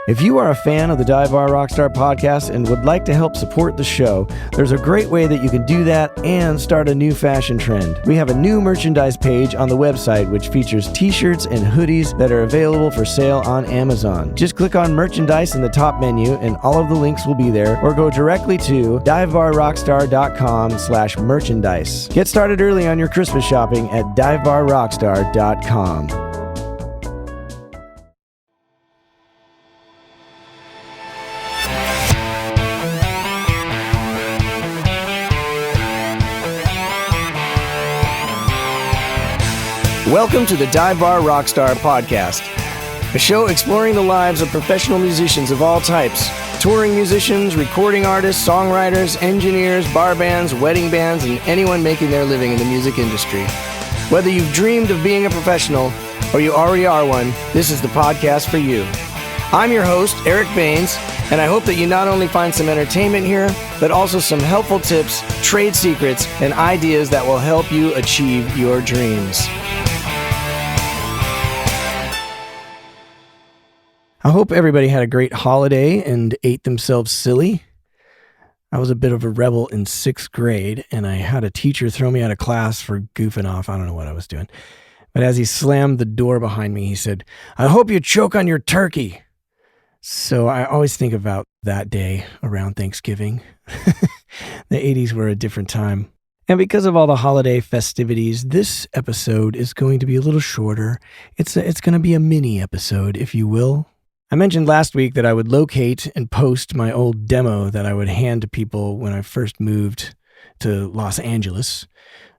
If you are a fan of the Dive Bar Rockstar podcast and would like to help support the show, there's a great way that you can do that and start a new fashion trend. We have a new merchandise page on the website which features t-shirts and hoodies that are available for sale on Amazon. Just click on merchandise in the top menu and all of the links will be there, or go directly to divebarrockstar.com/merchandise. Get started early on your Christmas shopping at divebarrockstar.com. Welcome to the Dive Bar Rockstar podcast, a show exploring the lives of professional musicians of all types, touring musicians, recording artists, songwriters, engineers, bar bands, wedding bands, and anyone making their living in the music industry. Whether you've dreamed of being a professional or you already are one, this is the podcast for you. I'm your host, Eric Baines, and I hope that you not only find some entertainment here, but also some helpful tips, trade secrets, and ideas that will help you achieve your dreams. I hope everybody had a great holiday and ate themselves silly. I was a bit of a rebel in 6th grade, and I had a teacher throw me out of class for goofing off. I don't know what I was doing. But as he slammed the door behind me, he said, "I hope you choke on your turkey." So I always think about that day around Thanksgiving. The 80s were a different time. And because of all the holiday festivities, this episode is going to be a little shorter. It's going to be a mini episode, if you will. I mentioned last week that I would locate and post my old demo that I would hand to people when I first moved to Los Angeles.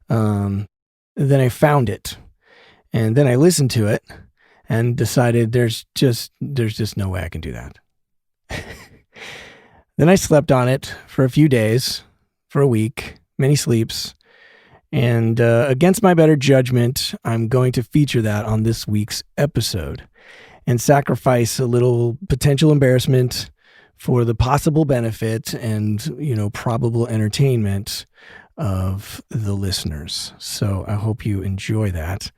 Then I found it, and then I listened to it and decided there's just no way I can do that. Then I slept on it for a few days, for a week, many sleeps, and against my better judgment, I'm going to feature that on this week's episode and sacrifice a little potential embarrassment for the possible benefit and, probable entertainment of the listeners. So I hope you enjoy that.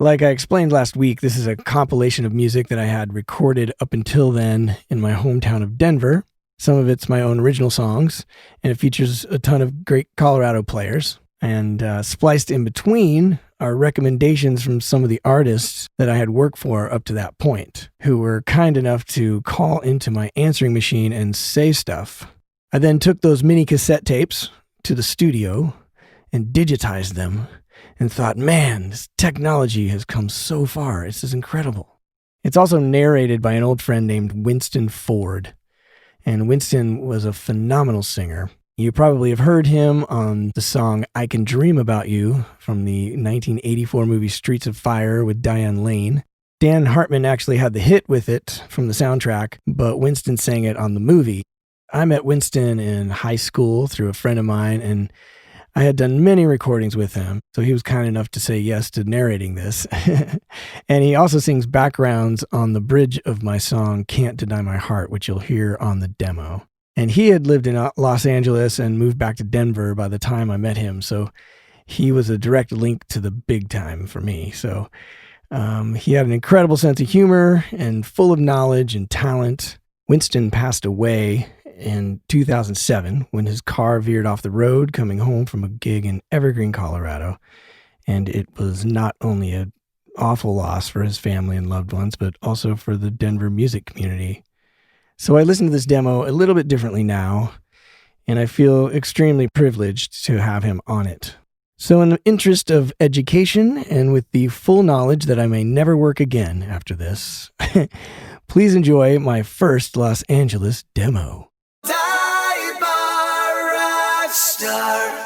Like I explained last week, this is a compilation of music that I had recorded up until then in my hometown of Denver. Some of it's my own original songs, and it features a ton of great Colorado players. And spliced in between are recommendations from some of the artists that I had worked for up to that point, who were kind enough to call into my answering machine and say stuff. I then took those mini cassette tapes to the studio and digitized them and thought, man, this technology has come so far. This is incredible. It's also narrated by an old friend named Winston Ford. And Winston was a phenomenal singer. You probably have heard him on the song "I Can Dream About You" from the 1984 movie Streets of Fire with Diane Lane. Dan Hartman actually had the hit with it from the soundtrack, but Winston sang it on the movie. I met Winston in high school through a friend of mine, and I had done many recordings with him, so he was kind enough to say yes to narrating this. And he also sings backgrounds on the bridge of my song "Can't Deny My Heart," which you'll hear on the demo. And he had lived in Los Angeles and moved back to Denver by the time I met him. So he was a direct link to the big time for me. So he had an incredible sense of humor and full of knowledge and talent. Winston passed away in 2007 when his car veered off the road coming home from a gig in Evergreen, Colorado. And it was not only an awful loss for his family and loved ones, but also for the Denver music community. So I listen to this demo a little bit differently now, and I feel extremely privileged to have him on it. So in the interest of education and with the full knowledge that I may never work again after this, please enjoy my first Los Angeles demo. Dive Bar Rockstar.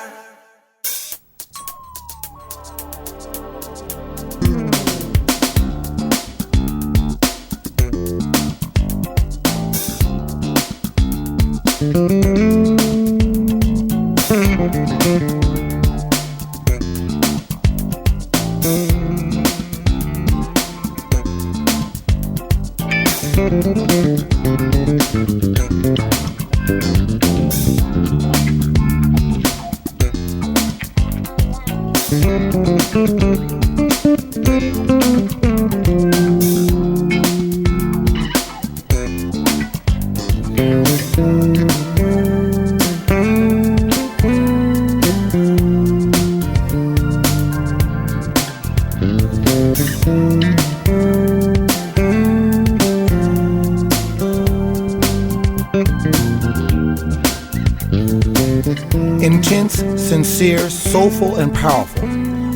Intense, sincere, soulful, and powerful.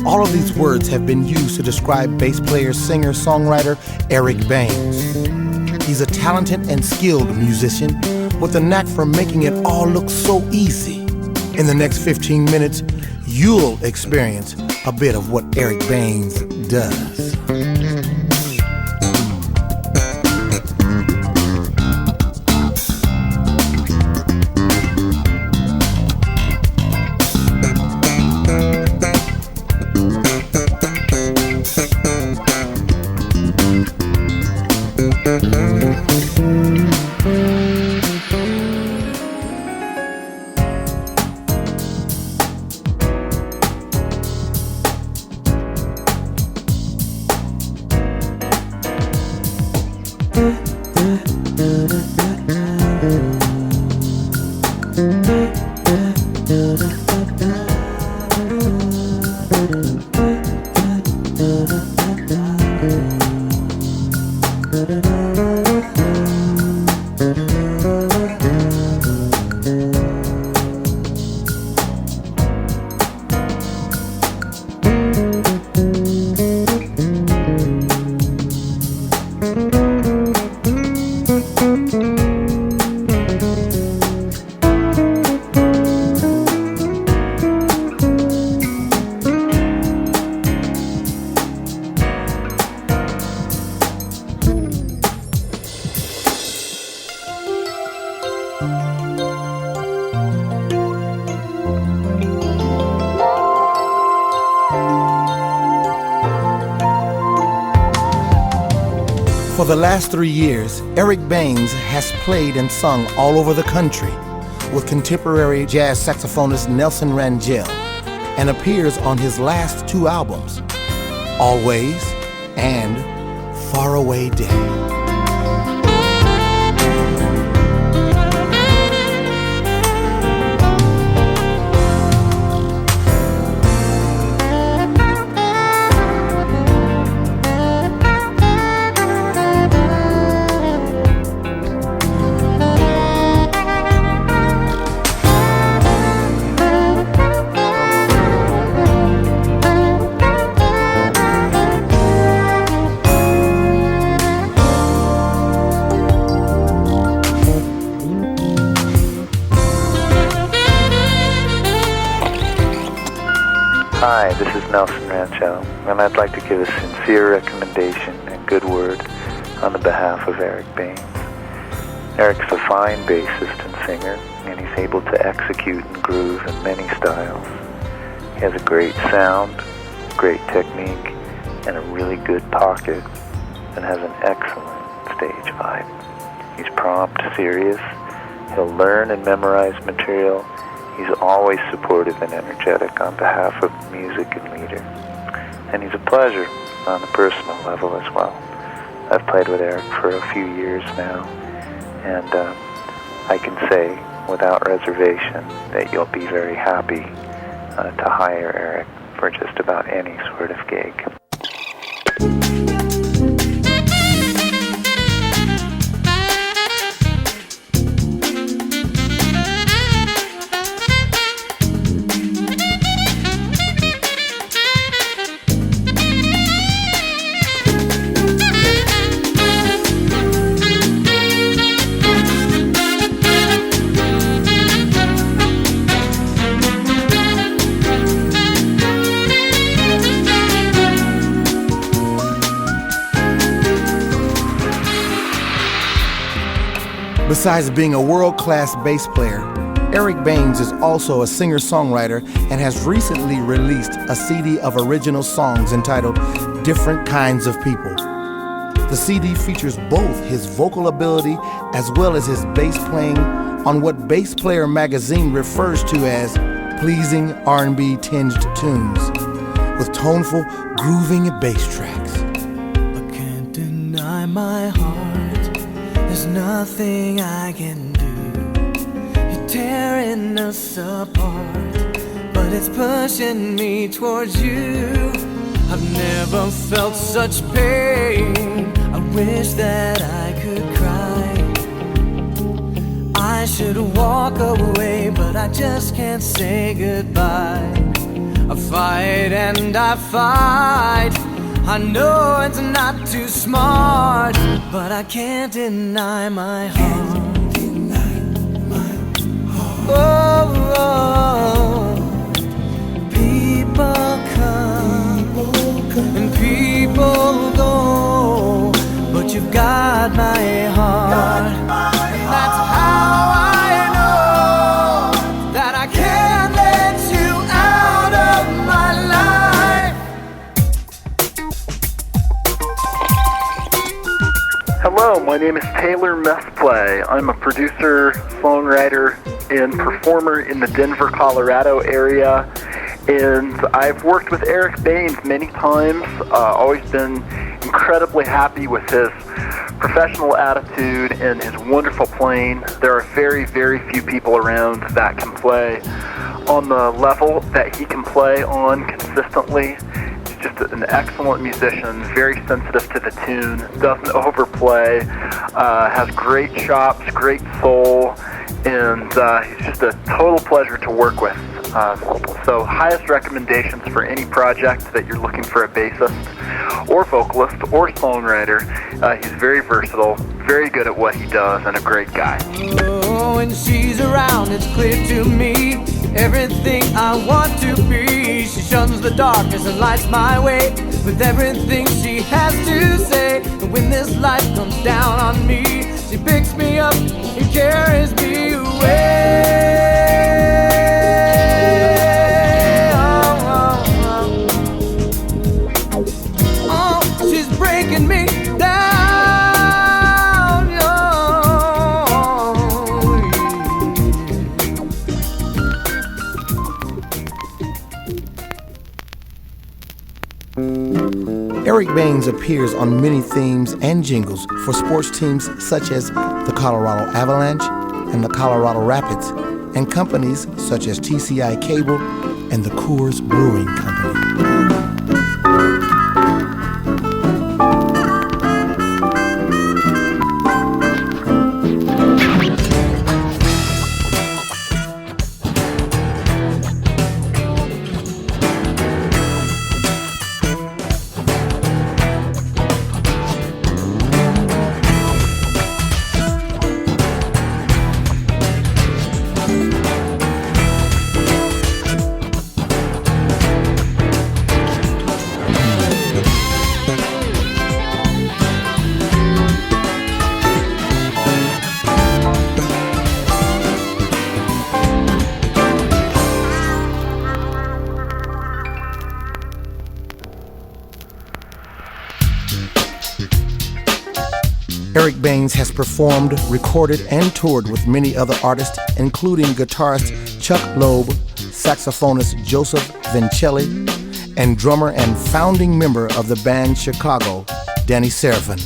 All of these words have been used to describe bass player, singer, songwriter Eric Baines. He's a talented and skilled musician with a knack for making it all look so easy. In the next 15 minutes, you'll experience a bit of what Eric Baines does. For the last 3 years, Eric Baines has played and sung all over the country with contemporary jazz saxophonist Nelson Rangel and appears on his last 2 albums, Always and Faraway Day. Hi, this is Nelson Rangel, and I'd like to give a sincere recommendation and good word on the behalf of Eric Baines. Eric's a fine bassist and singer, and he's able to execute and groove in many styles. He has a great sound, great technique, and a really good pocket, and has an excellent stage vibe. He's prompt, serious, he'll learn and memorize material. He's always supportive and energetic on behalf of music and leader. And he's a pleasure on a personal level as well. I've played with Eric for a few years now, and I can say without reservation that you'll be very happy to hire Eric for just about any sort of gig. Besides being a world-class bass player, Eric Baines is also a singer-songwriter and has recently released a CD of original songs entitled Different Kinds of People. The CD features both his vocal ability as well as his bass playing on what Bass Player magazine refers to as pleasing R&B tinged tunes with toneful, grooving bass tracks. I can't deny my heart. There's nothing I can do. tearing us apart, but it's pushing me towards you. I've never felt such pain. I wish that I could cry. I should walk away, but I just can't say goodbye. I fight and I fight. I know it's not too smart, but I can't deny my heart. Oh, oh. People come and people go, but you've got my heart. That's how I know that I can't let you out of my life. Hello, my name is Taylor Messplay. I'm a producer, songwriter, and performer in the Denver, Colorado area. And I've worked with Eric Baines many times, always been incredibly happy with his professional attitude and his wonderful playing. There are very, very few people around that can play on the level that he can play on consistently. He's just an excellent musician, very sensitive to the tune, doesn't overplay, has great chops, great soul, and he's just a total pleasure to work with. So highest recommendations for any project that you're looking for a bassist or vocalist or songwriter. He's very versatile, very good at what he does, and a great guy. Oh, when she's around, it's clear to me everything I want to be. She shuns the darkness and lights my way with everything she has to say. And when this life comes down on me, she picks me up and carries me away. Breaking me down, Eric Baines appears on many themes and jingles for sports teams such as the Colorado Avalanche and the Colorado Rapids, and companies such as TCI Cable and the Coors Brewing Company. Eric Baines has performed, recorded, and toured with many other artists, including guitarist Chuck Loeb, saxophonist Joseph Vincelli, and drummer and founding member of the band Chicago, Danny Serafin.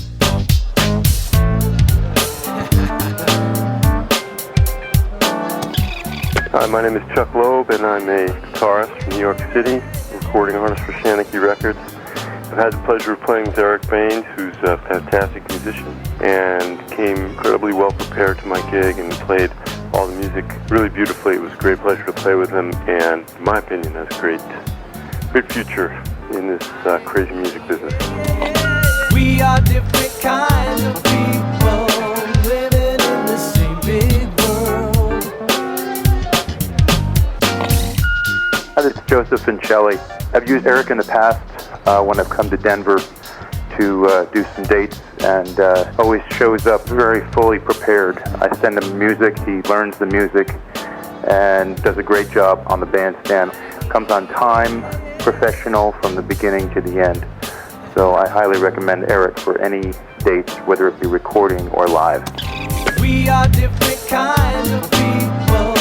Hi, my name is Chuck Loeb, and I'm a guitarist from New York City, recording artist for Shanachie Records. I've had the pleasure of playing with Eric Baines, who's a fantastic musician, and came incredibly well prepared to my gig and played all the music really beautifully. It was a great pleasure to play with him, and in my opinion, has a great future in this crazy music business. We are different kinds of people living in the same big world. Hi, this is Joseph Vincelli. I've used Eric in the past when I've come to Denver to do some dates, and always shows up very fully prepared. I send him music, he learns the music, and does a great job on the bandstand. Comes on time, professional from the beginning to the end. So I highly recommend Eric for any dates, whether it be recording or live. We are different kinds of people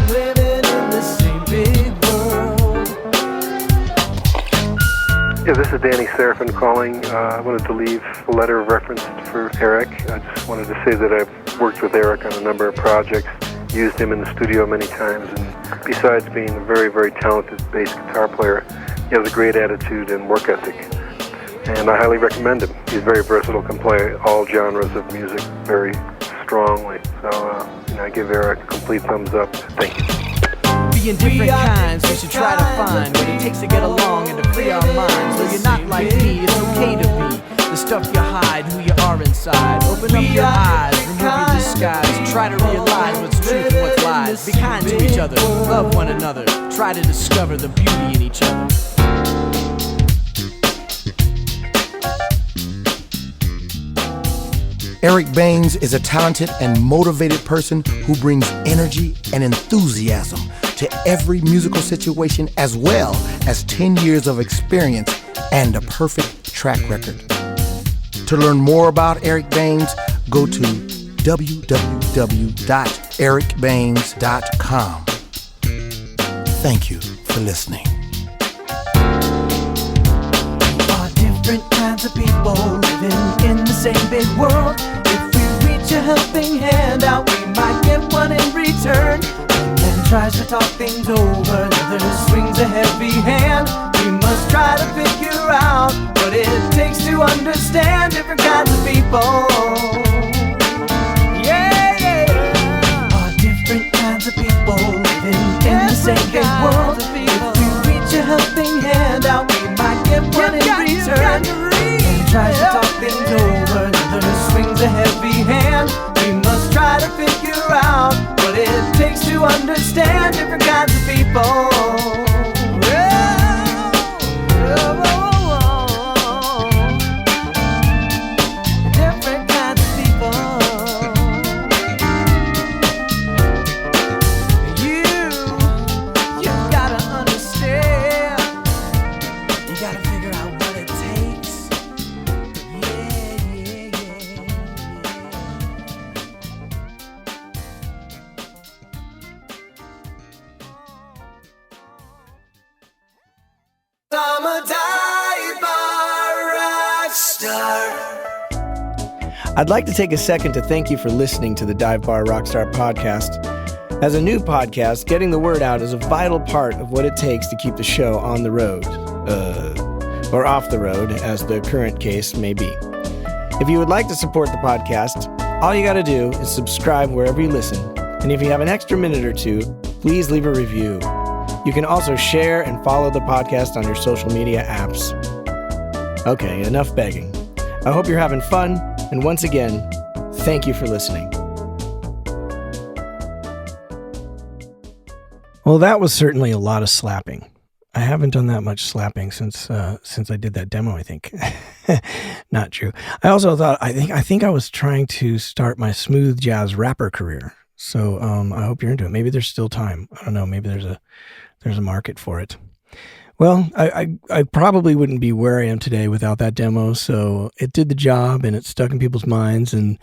living in the same big world. Yeah, this is Danny Serafin calling. I wanted to leave a letter of reference for Eric. I just wanted to say that I've worked with Eric on a number of projects, used him in the studio many times, and besides being a very, very talented bass guitar player, he has a great attitude and work ethic, and I highly recommend him. He's very versatile, can play all genres of music very strongly, so I give Eric a complete thumbs up. Thank you. Being different kinds, we should try to find what it takes to get along and to free our minds. Though you're not like me, it's okay to be the stuff you hide, who you are inside. Open up your eyes, remove your disguise. Try to realize what's truth and what's lies. Be kind to each other, love one another. Try to discover the beauty in each other. Eric Baines is a talented and motivated person who brings energy and enthusiasm to every musical situation, as well as 10 years of experience and a perfect track record. To learn more about Eric Baines, go to www.ericbaines.com. Thank you for listening. Different kinds of people living in the same big world. If we reach a helping hand out, we might get one in return. One man tries to talk things over, another swings a heavy hand. We must try to figure out what it takes to understand different kinds of people. Yeah. Different kinds of people living in the same big world. If we reach a helping hand out, we might get one in return. One tries to talk things over, another swings a heavy hand. We must try to figure out what it takes to understand different kinds of people. Different kinds of people. You gotta understand. You gotta figure out what it takes. Yeah. I'm a dive bar rock star. I'd like to take a second to thank you for listening to the Dive Bar Rockstar podcast. As a new podcast, getting the word out is a vital part of what it takes to keep the show on the road, or off the road, as the current case may be. If you would like to support the podcast, all you got to do is subscribe wherever you listen. And if you have an extra minute or two, please leave a review. You can also share and follow the podcast on your social media apps. Okay, enough begging. I hope you're having fun, and once again, thank you for listening. Well, that was certainly a lot of slapping. I haven't done that much slapping since I did that demo, I think. Not true. I also thought, I think I was trying to start my smooth jazz rapper career. So I hope you're into it. Maybe there's still time. I don't know. Maybe there's a market for it. Well, I probably wouldn't be where I am today without that demo. So it did the job and it stuck in people's minds. And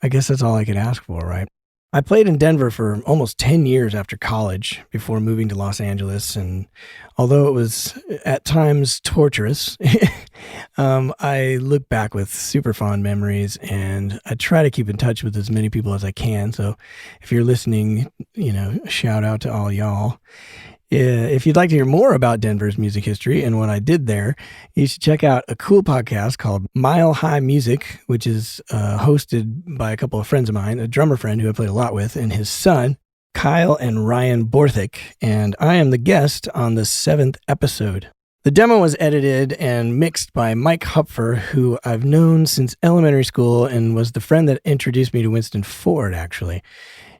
I guess that's all I could ask for, right? I played in Denver for almost 10 years after college before moving to Los Angeles. And although it was at times torturous, I look back with super fond memories, and I try to keep in touch with as many people as I can. So if you're listening, shout out to all y'all. If you'd like to hear more about Denver's music history and what I did there, you should check out a cool podcast called Mile High Music, which is hosted by a couple of friends of mine, a drummer friend who I played a lot with, and his son, Kyle and Ryan Borthwick, and I am the guest on the 7th episode. The demo was edited and mixed by Mike Hupfer, who I've known since elementary school and was the friend that introduced me to Winston Ford, actually.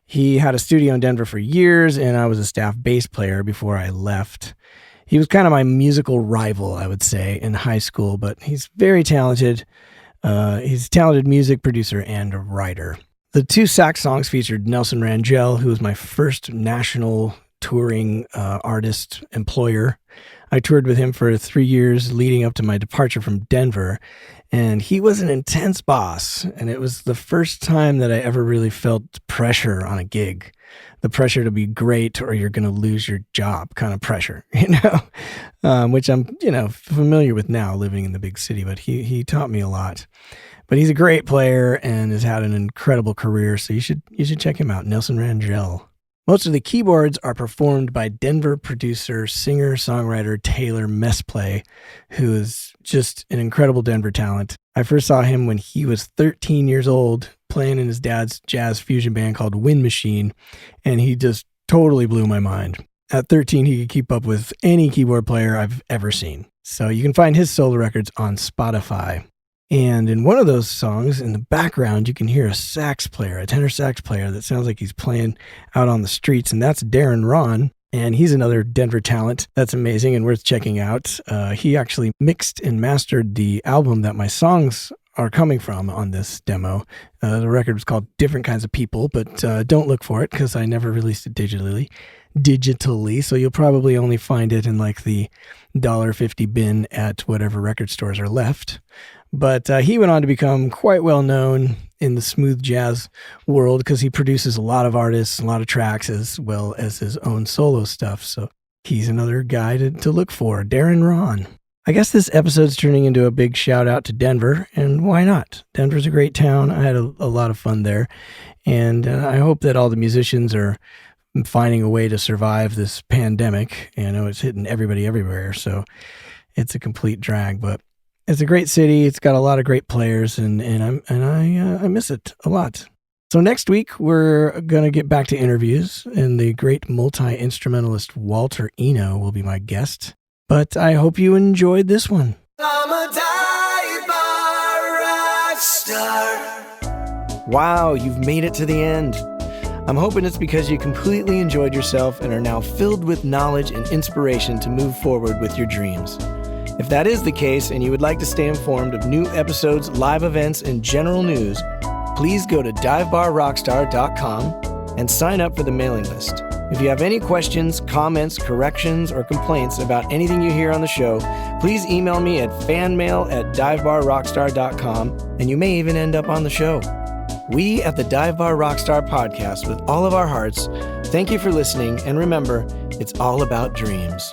He had a studio in Denver for years, and I was a staff bass player before I left. He was kind of my musical rival, I would say, in high school, but he's very talented. He's a talented music producer and a writer. The 2 sax songs featured Nelson Rangel, who was my first national touring artist employer. I toured with him for 3 years leading up to my departure from Denver, and he was an intense boss, and it was the first time that I ever really felt pressure on a gig. The pressure to be great or you're going to lose your job kind of pressure, which I'm, familiar with now living in the big city, but he taught me a lot. But he's a great player and has had an incredible career, so you should check him out, Nelson Rangel. Most of the keyboards are performed by Denver producer, singer-songwriter Taylor Messplay, who is just an incredible Denver talent. I first saw him when he was 13 years old, playing in his dad's jazz fusion band called Wind Machine, and he just totally blew my mind. At 13, he could keep up with any keyboard player I've ever seen. So you can find his solo records on Spotify. And in one of those songs, in the background, you can hear a sax player, a tenor sax player that sounds like he's playing out on the streets. And that's Darren Ron. And he's another Denver talent that's amazing and worth checking out. He actually mixed and mastered the album that my songs are coming from on this demo. The record was called Different Kinds of People, but don't look for it because I never released it digitally. So you'll probably only find it in like the $1.50 bin at whatever record stores are left. But he went on to become quite well known in the smooth jazz world because he produces a lot of artists, a lot of tracks, as well as his own solo stuff. So he's another guy to look for, Darren Ron. I guess this episode's turning into a big shout out to Denver, and why not? Denver's a great town. I had a lot of fun there, and I hope that all the musicians are finding a way to survive this pandemic. I know it's hitting everybody everywhere, so it's a complete drag, but it's a great city. It's got a lot of great players, and I miss it a lot. So next week, we're going to get back to interviews, and the great multi-instrumentalist Walter Eno will be my guest. But I hope you enjoyed this one. I'm a dive bar rock star. Wow, you've made it to the end. I'm hoping it's because you completely enjoyed yourself and are now filled with knowledge and inspiration to move forward with your dreams. If that is the case and you would like to stay informed of new episodes, live events, and general news, please go to divebarrockstar.com and sign up for the mailing list. If you have any questions, comments, corrections, or complaints about anything you hear on the show, please email me at fanmail@divebarrockstar.com, and you may even end up on the show. We at the Dive Bar Rockstar podcast, with all of our hearts, thank you for listening, and remember, it's all about dreams.